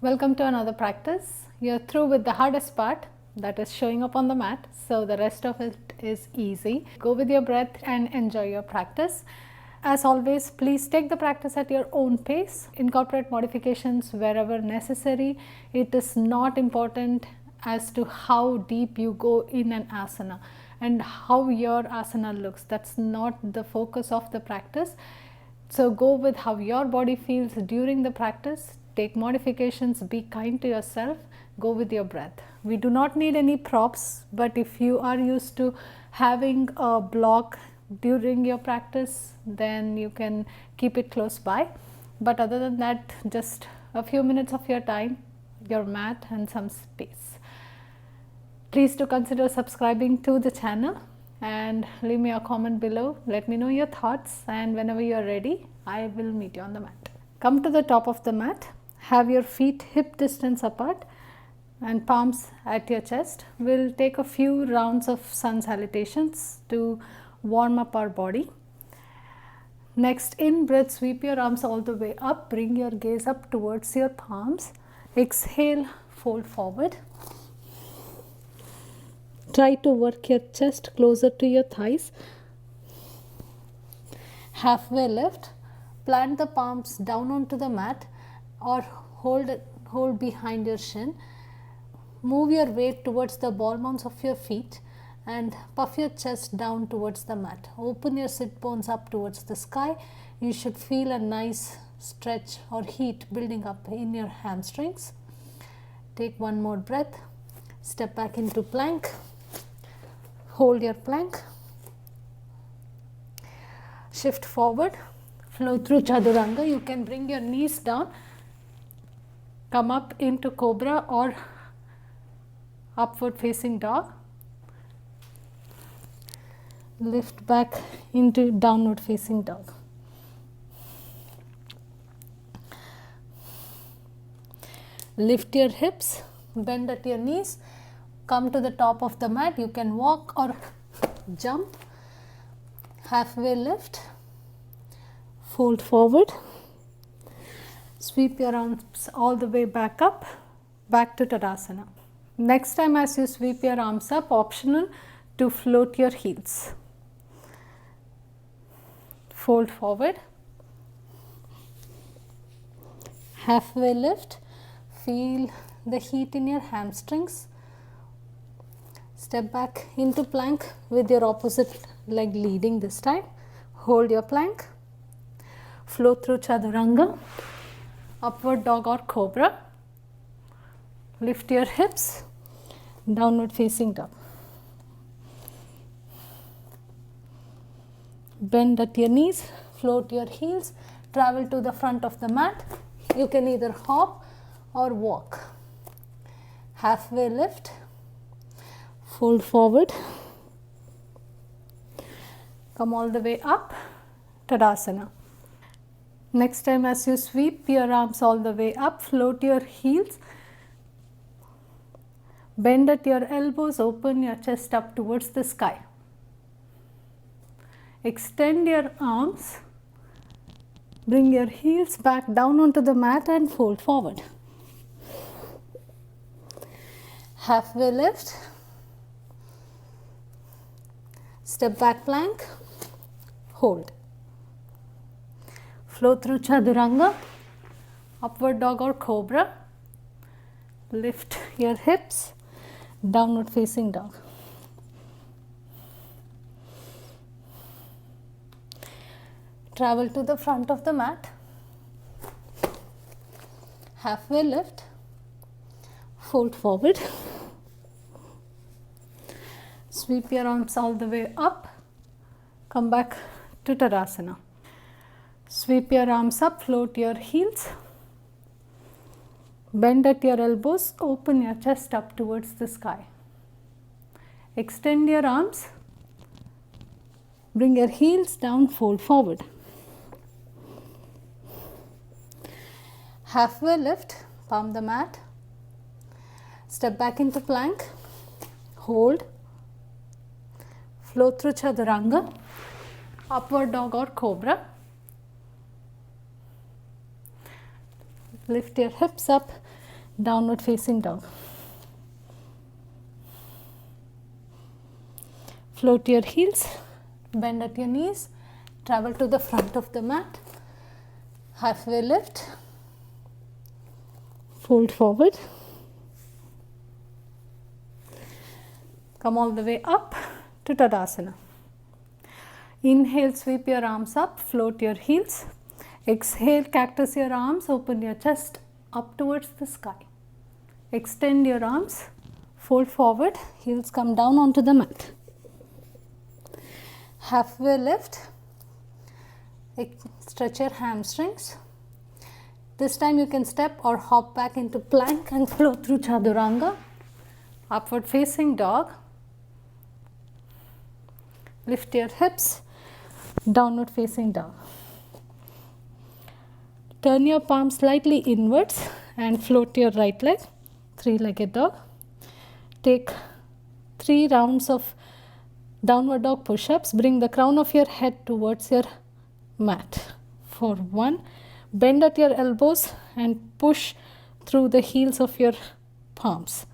Welcome to another practice. You're through with the hardest part, that is showing up on the mat, so the rest of it is easy. Go with your breath and enjoy your practice. As always, please take the practice at your own pace. Incorporate modifications wherever necessary. It is not important as to how deep you go in an asana and how your asana looks. That's not the focus of the practice. So go with how your body feels during the practice. Take modifications, be kind to yourself, go with your breath. We do not need any props, but if you are used to having a block during your practice, then you can keep it close by. But other than that, just a few minutes of your time, your mat and some space. Please do consider subscribing to the channel and leave me a comment below. Let me know your thoughts, and whenever you are ready, I will meet you on the mat. Come to the top of the mat. Have your feet hip distance apart and palms at your chest. We'll take a few rounds of Sun Salutations to warm up our body. Next, in breath, sweep your arms all the way up. Bring your gaze up towards your palms. Exhale, fold forward. Try to work your chest closer to your thighs. Halfway lift. Plant the palms down onto the mat or hold behind your shin. Move your weight towards the ball mounds of your feet and puff your chest down towards the mat. Open your sit bones up towards the sky. You should feel a nice stretch or heat building up in your hamstrings. Take one more breath. Step back into plank. Hold your plank. Shift forward. Flow through Chaturanga. You can bring your knees down. Come up into Cobra or upward facing dog. Lift back into downward facing dog. Lift your hips, bend at your knees, come to the top of the mat. You can walk or jump. Halfway lift, fold forward, sweep your arms all the way back up, back to Tadasana. Next time as you sweep your arms up, optional to float your heels. Fold forward, halfway lift, feel the heat in your hamstrings. Step back into plank with your opposite leg leading this time. Hold your plank. Flow through Chaturanga, upward dog or cobra. Lift your hips, downward facing dog. Bend at your knees, float your heels, travel to the front of the mat. You can either hop or walk. Halfway lift, fold forward, come all the way up, Tadasana. Next time as you sweep your arms all the way up, float your heels, bend at your elbows, open your chest up towards the sky. Extend your arms, bring your heels back down onto the mat and fold forward. Halfway lift, step back plank, hold. Flow through Chaturanga, upward dog or cobra. Lift your hips, downward facing dog. Travel to the front of the mat. Halfway lift, fold forward. Sweep your arms all the way up. Come back to Tadasana. Sweep your arms up, float your heels. Bend at your elbows, open your chest up towards the sky. Extend your arms. Bring your heels down, fold forward. Halfway lift, palm the mat. Step back into plank. Hold. Flow through Chaturanga, upward dog or cobra. Lift your hips up, downward facing dog. Float your heels, bend at your knees, travel to the front of the mat, halfway lift, fold forward, come all the way up to Tadasana. Inhale, sweep your arms up, float your heels. Exhale, cactus your arms, open your chest up towards the sky. Extend your arms, fold forward, heels come down onto the mat. Halfway lift, stretch your hamstrings. This time you can step or hop back into plank and flow through Chaturanga. Upward facing dog. Lift your hips, downward facing dog. Turn your palms slightly inwards and float your right leg, three-legged dog. Take 3 rounds of downward dog push-ups. Bring the crown of your head towards your mat. For 1, bend at your elbows and push through the heels of your palms.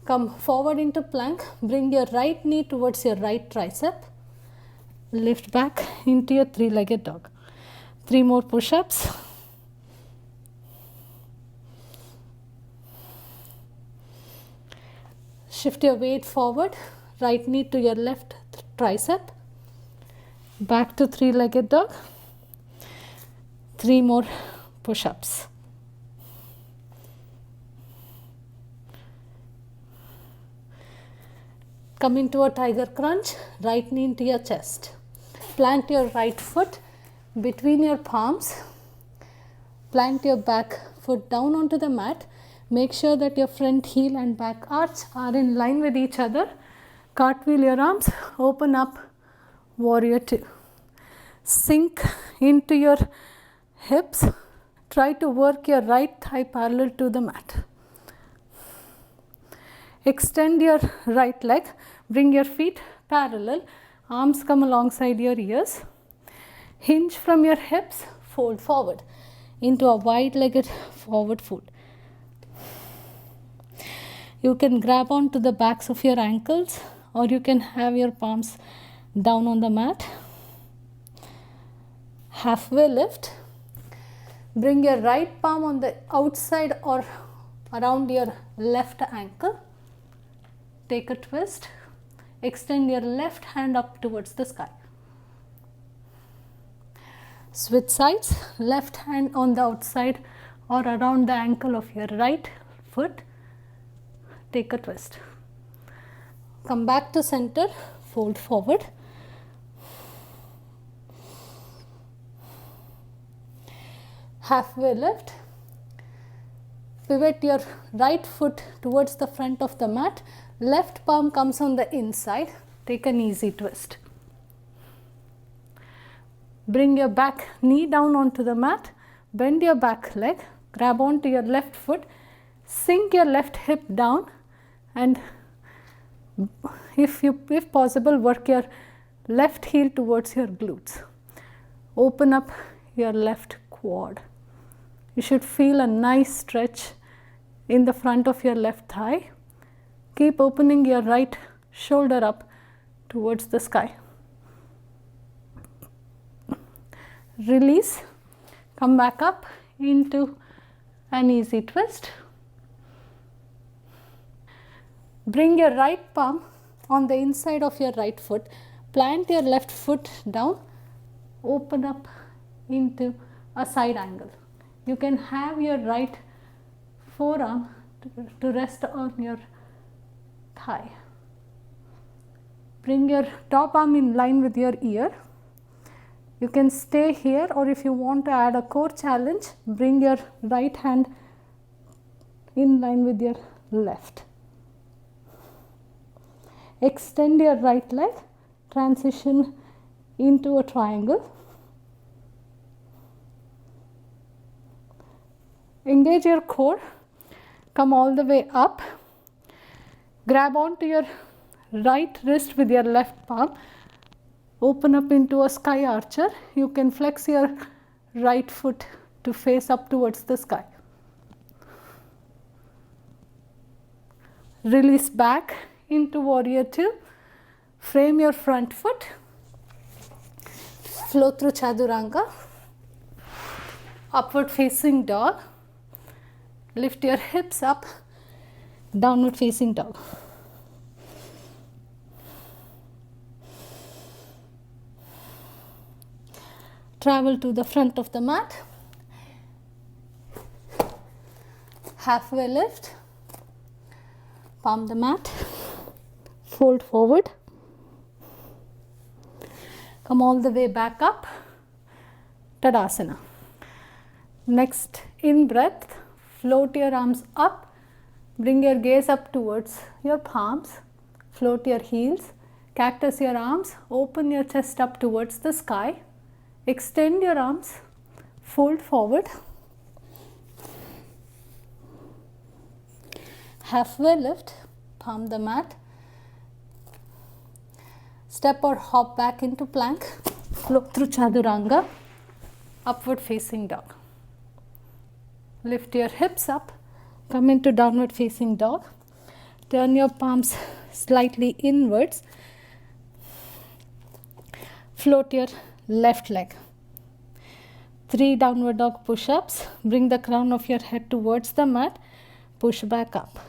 Come forward into plank. Bring your right knee towards your right tricep. Lift back into your three-legged dog. 3 more push-ups. Shift your weight forward. Right knee to your left tricep. Back to three-legged dog. 3 more push-ups. Come into a tiger crunch. Right knee into your chest. Plant your right foot between your palms. Plant your back foot down onto the mat. Make sure that your front heel and back arch are in line with each other. Cartwheel your arms. Open up, warrior 2. Sink into your hips. Try to work your right thigh parallel to the mat. Extend your right leg. Bring your feet parallel. Arms come alongside your ears. Hinge from your hips. Fold forward into a wide-legged forward fold. You can grab onto the backs of your ankles, or you can have your palms down on the mat. Halfway lift. Bring your right palm on the outside or around your left ankle. Take a twist. Extend your left hand up towards the sky. Switch sides. Left hand on the outside or around the ankle of your right foot. Take a twist. Come back to center. Fold forward. Halfway lift. Pivot your right foot towards the front of the mat. Left palm comes on the inside. Take an easy twist. Bring your back knee down onto the mat. Bend your back leg. Grab onto your left foot. Sink your left hip down, and if possible, work your left heel towards your glutes. Open up your left quad. You should feel a nice stretch in the front of your left thigh. Keep opening your right shoulder up towards the sky. Release. Come back up into an easy twist. Bring your right palm on the inside of your right foot. Plant your left foot down. Open up into a side angle. You can have your right forearm to rest on your thigh. Bring your top arm in line with your ear. You can stay here, or if you want to add a core challenge, bring your right hand in line with your left. Extend your right leg, transition into a triangle. Engage your core, come all the way up. Grab onto your right wrist with your left palm. Open up into a sky archer. You can flex your right foot to face up towards the sky. Release back into warrior two. Frame your front foot. Flow through chaturanga. Upward facing dog. Lift your hips up. Downward facing dog. Travel to the front of the mat. Halfway lift. Palm the mat. Fold forward. Come all the way back up. Tadasana. Next, in breath, float your arms up. Bring your gaze up towards your palms. Float your heels. Cactus your arms. Open your chest up towards the sky. Extend your arms. Fold forward. Halfway lift. Palm the mat. Step or hop back into plank. Flow through chaturanga. Upward facing dog. Lift your hips up. Come into downward facing dog. Turn your palms slightly inwards. Float your left leg. 3 downward dog push-ups. Bring the crown of your head towards the mat. Push back up.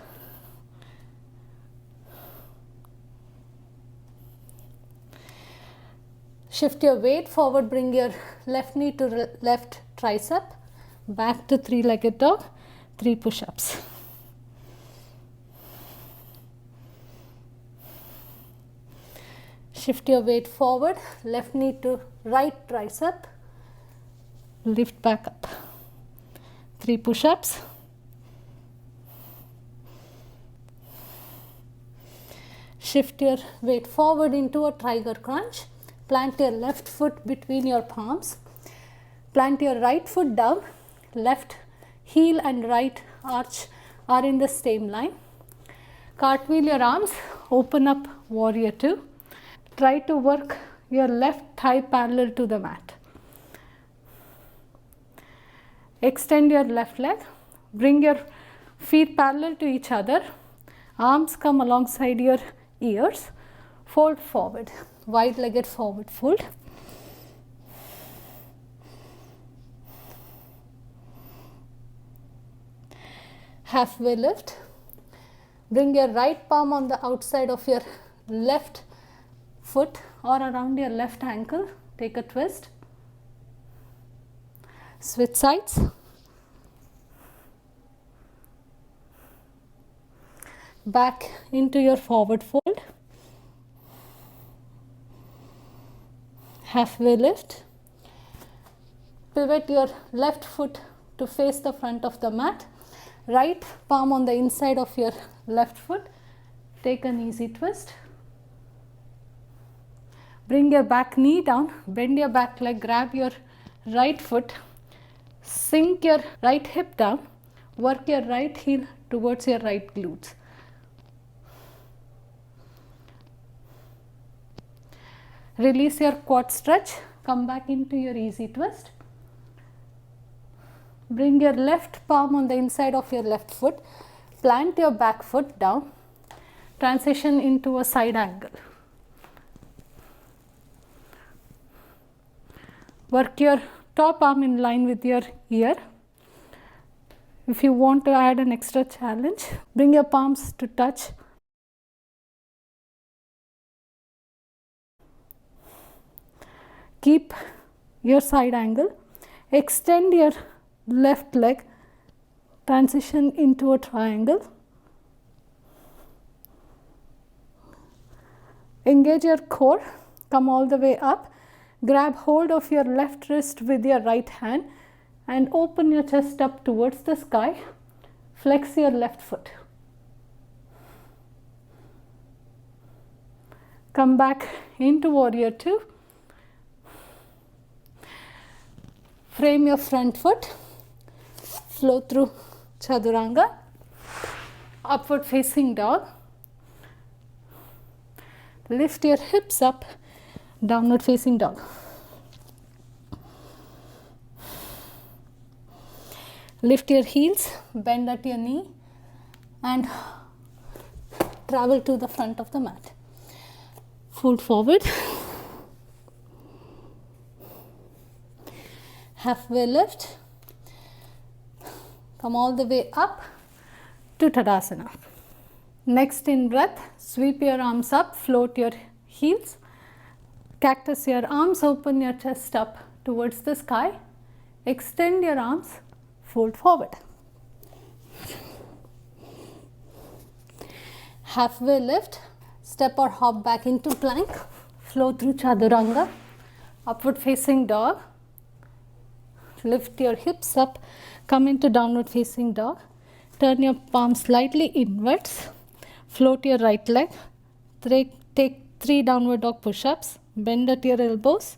Shift your weight forward. Bring your left knee to left tricep. Back to 3-legged dog. 3 push-ups. Shift your weight forward. Left knee to right tricep. Lift back up. 3 push-ups. Shift your weight forward into a tiger crunch. Plant your left foot between your palms. Plant your right foot down. Left heel and right arch are in the same line. Cartwheel your arms. Open up warrior two. Try to work your left thigh parallel to the mat. Extend your left leg. Bring your feet parallel to each other. Arms come alongside your ears. Fold forward. Wide-legged forward fold. Halfway lift. Bring your right palm on the outside of your left foot or around your left ankle. Take a twist. Switch sides. Back into your forward fold. Halfway lift. Pivot your left foot to face the front of the mat. Right palm on the inside of your left foot. Take an easy twist. Bring your back knee down. Bend your back leg. Grab your right foot. Sink your right hip down. Work your right heel towards your right glutes. Release your quad stretch. Come back into your easy twist. Bring your left palm on the inside of your left foot. Plant your back foot down. Transition into a side angle. Work your top arm in line with your ear. If you want to add an extra challenge, bring your palms to touch. Keep your side angle. Extend your left leg. Transition into a triangle. Engage your core. Come all the way up. Grab hold of your left wrist with your right hand and open your chest up towards the sky. Flex your left foot. Come back into warrior two. Frame your front foot. Flow through chaturanga. Upward facing dog. Lift your hips up. Downward facing dog. Lift your heels, bend at your knee and travel to the front of the mat. Fold forward. Halfway lift. Come all the way up to Tadasana. Next in breath, sweep your arms up, float your heels. Cactus your arms, open your chest up towards the sky. Extend your arms, fold forward. Halfway lift, step or hop back into plank. Flow through Chaturanga, upward facing dog. Lift your hips up, come into downward facing dog. Turn your palms slightly inwards. Float your right leg. Take 3 downward dog push-ups. Bend at your elbows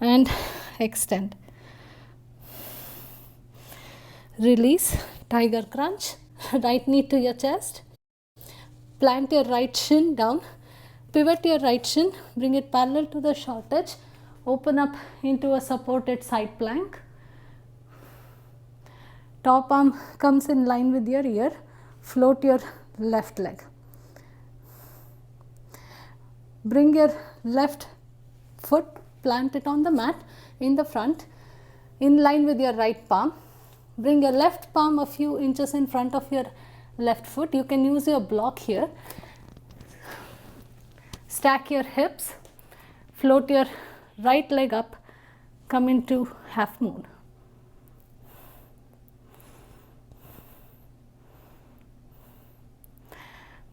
and extend. Release, tiger crunch. Right knee to your chest. Plant your right shin down. Pivot your right shin. Bring it parallel to the short edge. Open up into a supported side plank. Top arm comes in line with your ear. Float your left leg. Bring your left foot, plant it on the mat in the front, in line with your right palm. Bring your left palm a few inches in front of your left foot. You can use your block here. Stack your hips. Float your right leg up. Come into half moon.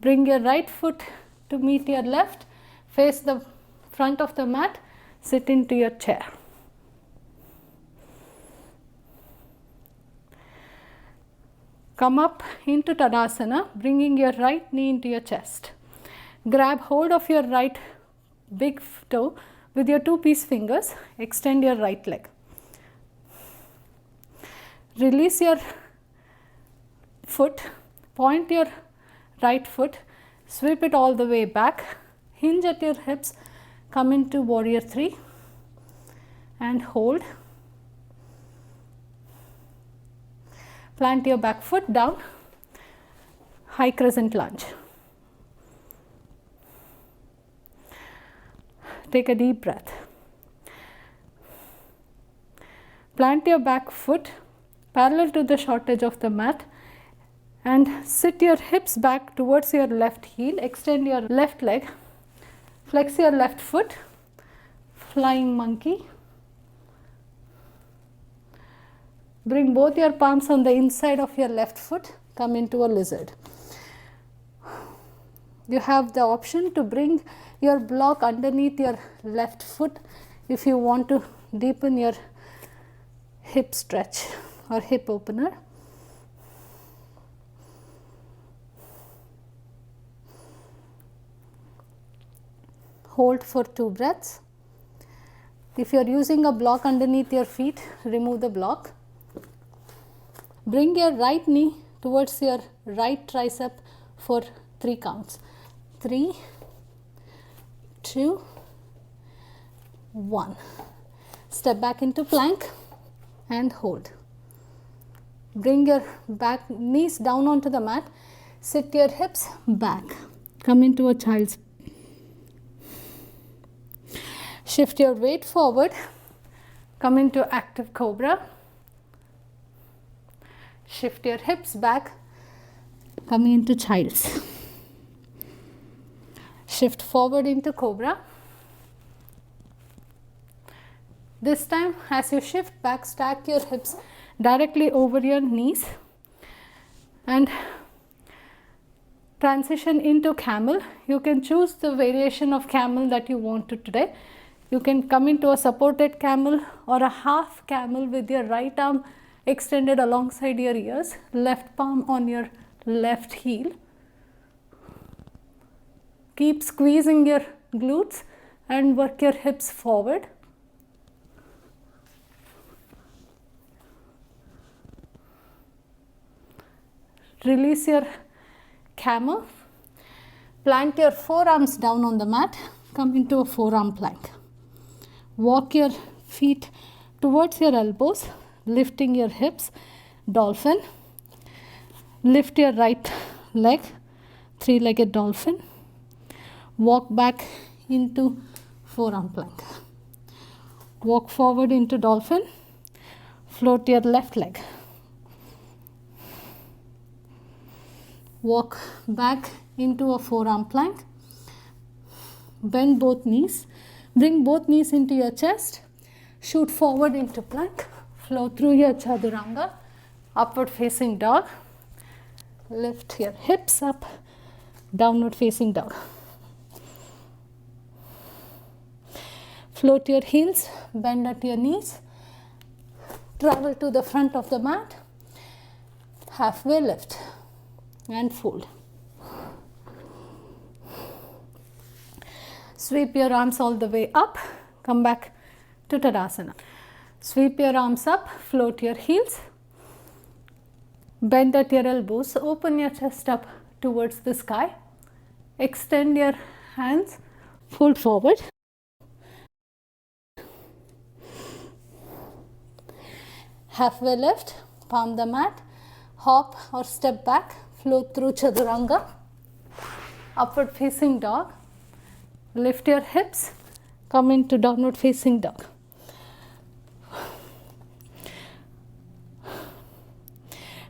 Bring your right foot to meet your left. Face the front of the mat. Sit into your chair. Come up into Tadasana, bringing your right knee into your chest. Grab hold of your right big toe with your 2-piece fingers. Extend your right leg. Release your foot. Point your right foot. Sweep it all the way back. Hinge at your hips. Come into warrior 3 and hold. Plant your back foot down. High crescent lunge. Take a deep breath. Plant your back foot parallel to the short edge of the mat and sit your hips back towards your left heel. Extend your left leg. Flex your left foot. Flying monkey. Bring both your palms on the inside of your left foot. Come into a lizard. You have the option to bring your block underneath your left foot if you want to deepen your hip stretch or hip opener. Hold for 2 breaths. If you are using a block underneath your feet, remove the block. Bring your right knee towards your right tricep for 3 counts. 3, 2, 1. Step back into plank and hold. Bring your back knees down onto the mat. Sit your hips back. Come into a child's. Shift your weight forward. Come into active cobra. Shift your hips back. Coming into child's. Shift forward into cobra. This time, as you shift back, stack your hips directly over your knees and transition into camel. You can choose the variation of camel that you want to today. You can come into a supported camel or a half camel with your right arm extended alongside your ears, left palm on your left heel. Keep squeezing your glutes and work your hips forward. Release your camel. Plant your forearms down on the mat. Come into a forearm plank. Walk your feet towards your elbows, lifting your hips. dolphin. Lift your right leg, three-legged dolphin. Walk back into forearm plank. Walk forward into dolphin. Float your left leg. Walk back into a forearm plank. Bend both knees. Bring both knees into your chest. Shoot forward into plank. Flow through your chaturanga. Upward facing dog. Lift your hips up. Downward facing dog. Float your heels. Bend at your knees. Travel to the front of the mat. Halfway lift and fold. Sweep your arms all the way up. Come back to Tadasana. Sweep your arms up. Float your heels. Bend at your elbows. Open your chest up towards the sky. Extend your hands. Fold forward. Halfway lift. Palm the mat. Hop or step back. Float through chaturanga. Upward facing dog. Lift your hips. Come into downward facing dog.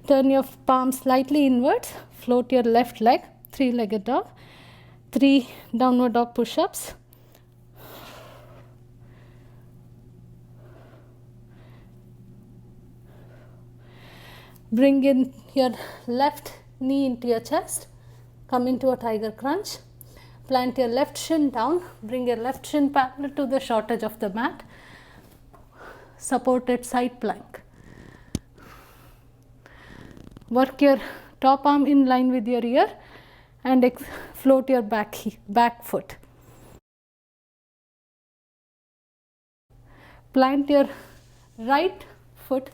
Turn your palms slightly inwards. Float your left leg. Three-legged dog. 3 downward dog push-ups. Bring in your left knee into your chest. Come into a tiger crunch. Plant your left shin down. Bring your left shin parallel to the short edge of the mat. Supported side plank. Work your top arm in line with your ear and float your back foot. Plant your right foot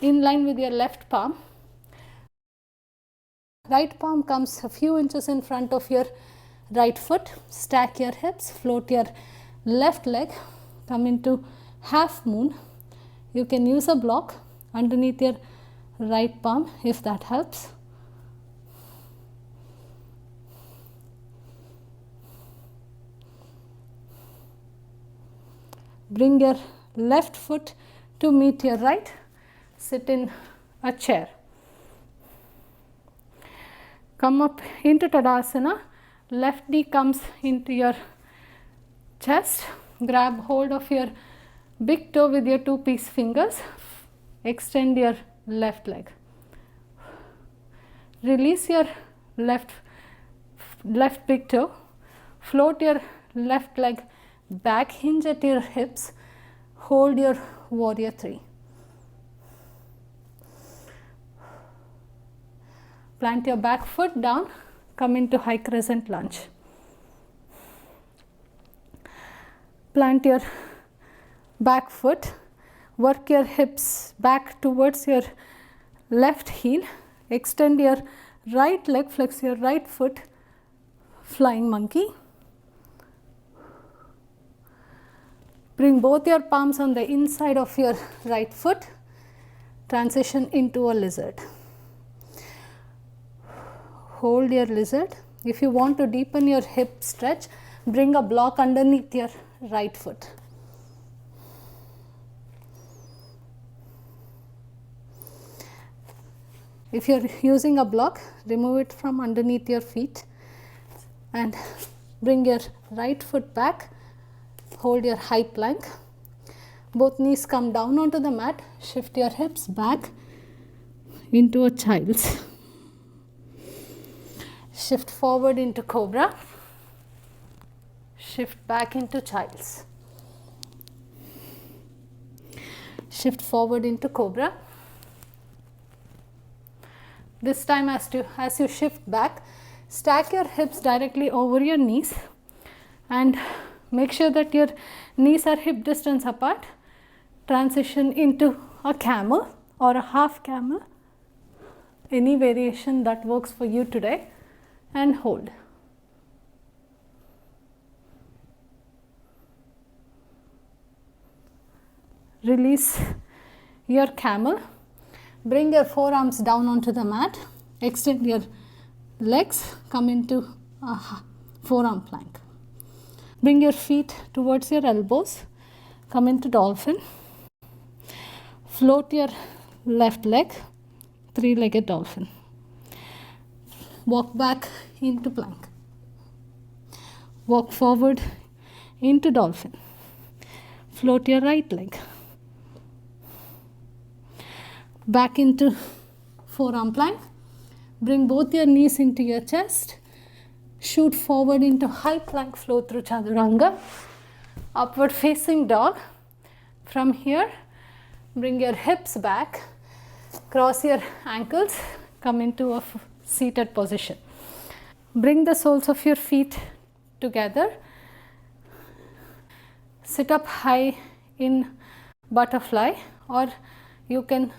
in line with your left palm. Right palm comes a few inches in front of your right foot. Stack your hips. Float your left leg. Come into half moon. You can use a block underneath your right palm if that helps. Bring your left foot to meet your right. Sit in a chair. Come up into Tadasana. Left knee comes into your chest. Grab hold of your big toe with your 2 peace fingers. Extend your left leg. Release your left big toe. Float your left leg back. Hinge at your hips. Hold your warrior 3. Plant your back foot down. Come into high crescent lunge. Plant your back foot. Work your hips back towards your left heel. Extend your right leg. Flex your right foot. Flying monkey. Bring both your palms on the inside of your right foot. Transition into a lizard. Hold your lizard. If you want to deepen your hip stretch, bring a block underneath your right foot. If you are using a block, remove it from underneath your feet and bring your right foot back. Hold your high plank. Both knees come down onto the mat. Shift your hips back into a child's. Shift forward into cobra. Shift back into child's. Shift forward into cobra. This time as you shift back, stack your hips directly over your knees and make sure that your knees are hip distance apart. Transition into a camel or a half camel, any variation that works for you today, and hold. Release your camel. Bring your forearms down onto the mat. Extend your legs. Come into a forearm plank. Bring your feet towards your elbows. Come into dolphin. Float your left leg. Three-legged dolphin. Walk back into plank. Walk forward into dolphin. Float your right leg. Back into forearm plank. Bring both your knees into your chest. Shoot forward into high plank flow through chaturanga. Upward facing dog. From here, bring your hips back. Cross your ankles. Come into a seated position. Bring the soles of your feet together. Sit up high in butterfly, or you can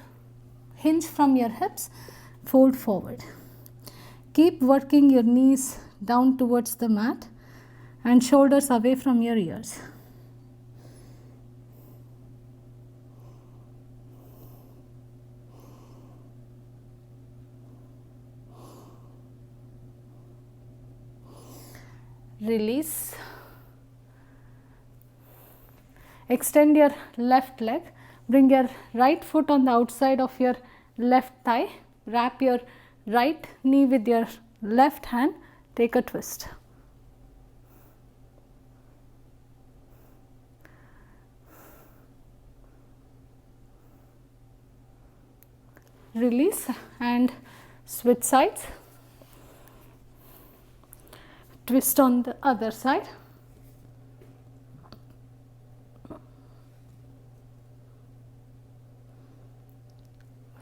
hinge from your hips, fold forward. Keep working your knees down towards the mat and shoulders away from your ears. Release. Extend your left leg. Bring your right foot on the outside of your left thigh. Wrap your right knee with your left hand. Take a twist. Release and switch sides. Twist on the other side.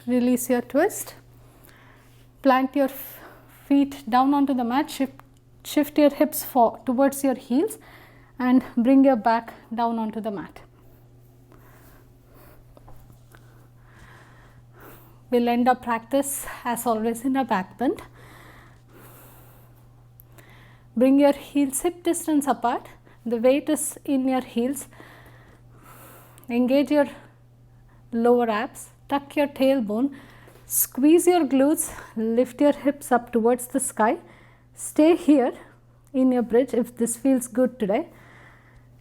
Release your twist. Plant your feet down onto the mat. Shift your hips towards your heels and bring your back down onto the mat. We'll end our practice as always in a back bend. Bring your heels hip distance apart. The weight is in your heels. Engage your lower abs. Tuck your tailbone. Squeeze your glutes. Lift your hips up towards the sky. Stay here in your bridge if this feels good today.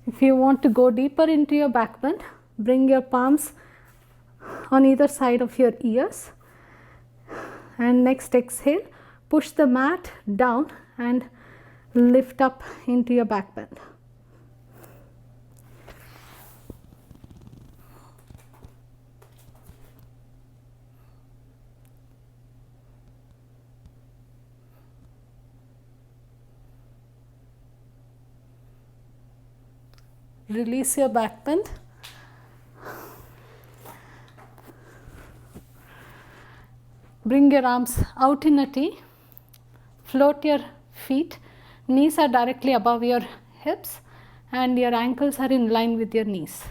If you want to go deeper into your back bend, bring your palms on either side of your ears. And next exhale, push the mat down and lift up into your back bend. Release your back bend. Bring your arms out in a T. Float your feet. Knees are directly above your hips and your ankles are in line with your knees.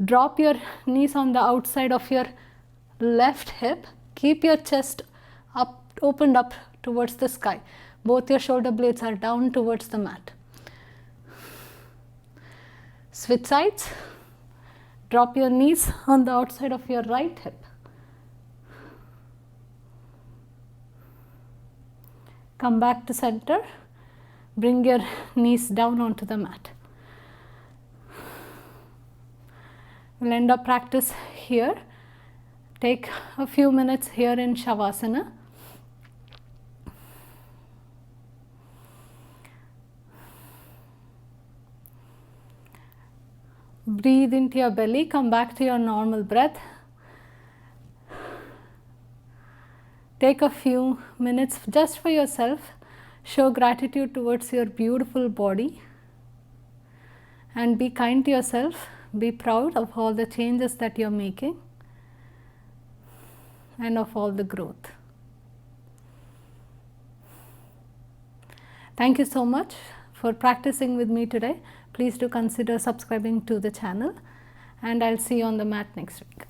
Drop your knees on the outside of your left hip. Keep your chest opened up towards the sky. Both your shoulder blades are down towards the mat. Switch sides. Drop your knees on the outside of your right hip. Come back to center. Bring your knees down onto the mat. We'll end our practice here. Take a few minutes here in Shavasana. Breathe into your belly, come back to your normal breath. Take a few minutes just for yourself. Show gratitude towards your beautiful body. And be kind to yourself. Be proud of all the changes that you're making and of all the growth. Thank you so much for practicing with me today. Please do consider subscribing to the channel, and I'll see you on the mat next week.